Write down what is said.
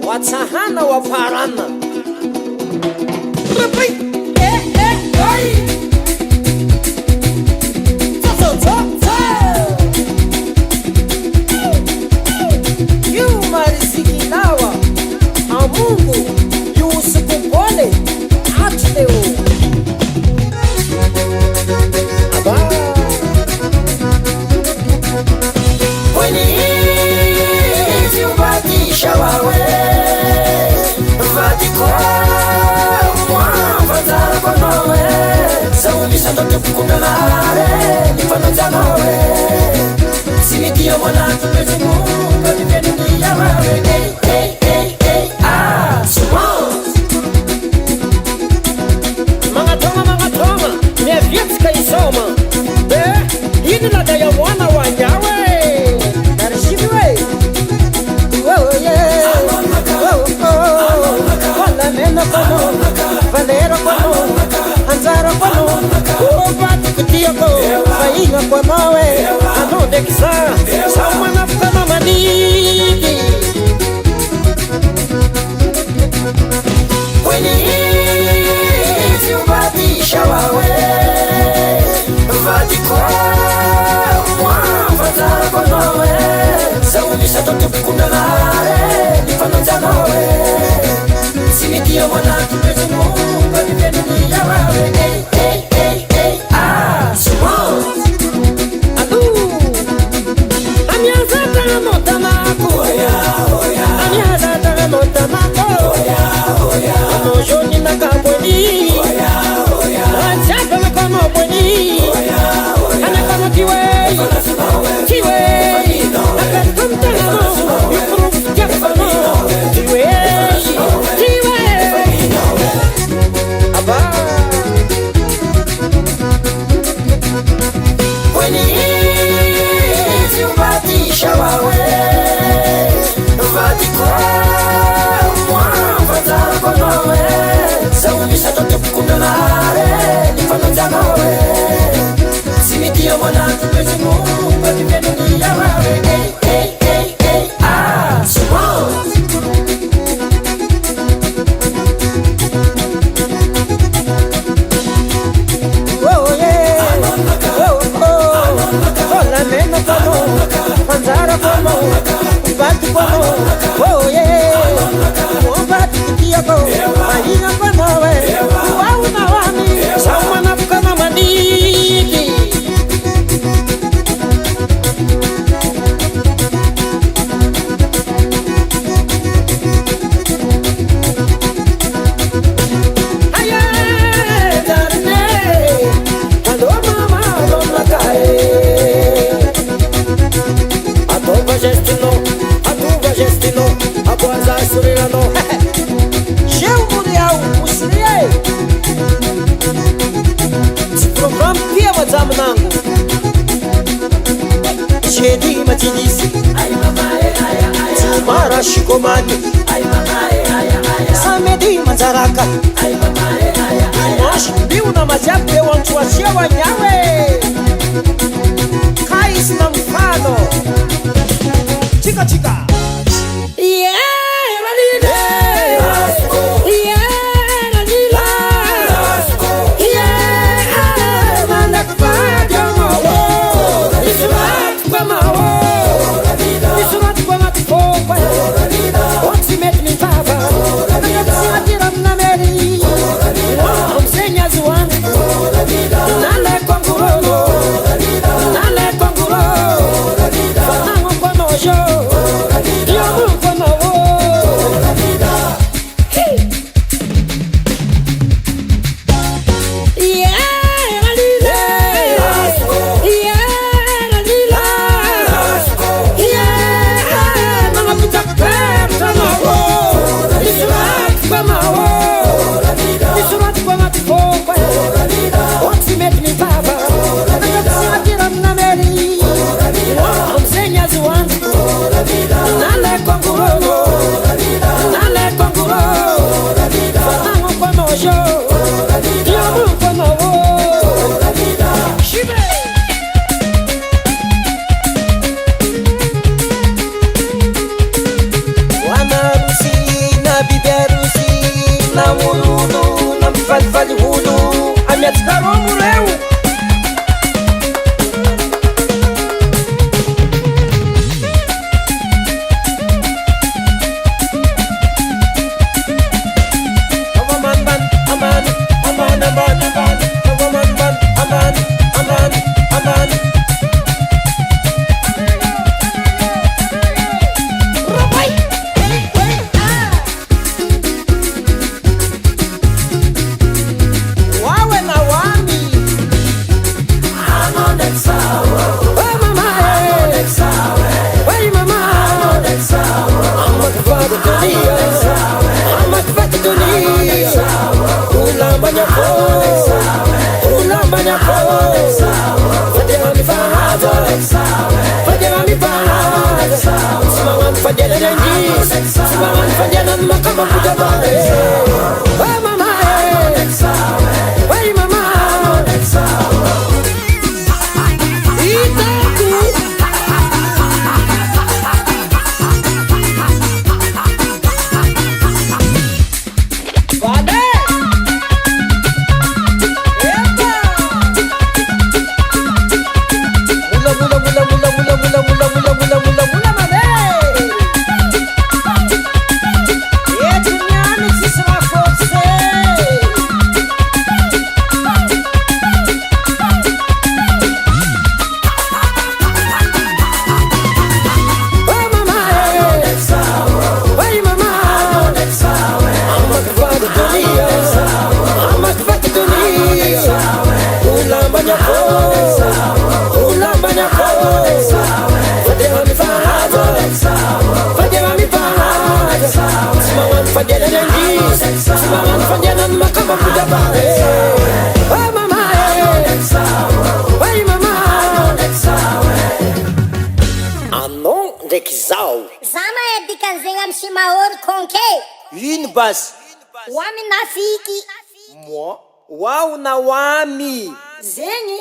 Watsahana wa parana. Yumarizikinawa amungu yusukupole atuleo aba When you bati shawawe bati kwa mwa fazara kwa nowe sauni santo tukumelare nifano janowe simikia mwana tumezimunga nifenu yawawe Mangatoma ne vietska isoma hini lada ya mwana wanyawe narishimiwe wala mena kono valera kono hanzara kono ubati kutiyoko fainga kwa mawe anode kisa samana fana maniki When you bati shawawe bati kwa mwa fazara kwa nowe sauni santo tukumelare nifano janowe simikia mwana tumezimunga nifenu yawawe adu amiazata motamako amiazata motamako anojoni nakabweni anchapa nakamabweni anakama kiwei akakamtano yukuruf jafano kiwei aba When you bati shawawe bati kwa mwa fazara kwa nowe sauni santo tukumelare nifano janowe simikia mwana tumezimunga nifenu yawawe Hola meno kono panzara kono ubati kono ubati kutiyoko fainga kwa mawe wauna wami samana kama maniki Zamanangu Shedi majilisi Mara shikomani Samedi manzaraka Moshi biu na majabu wantu washia wanyawe Kais na mfano Chika chika ololo nampifalifaly olo amiatsikaromo reo Zama e dikanzegna amy simaoro konke. Ino basi? Wami nafiky. Mo, wao na wami. Zegny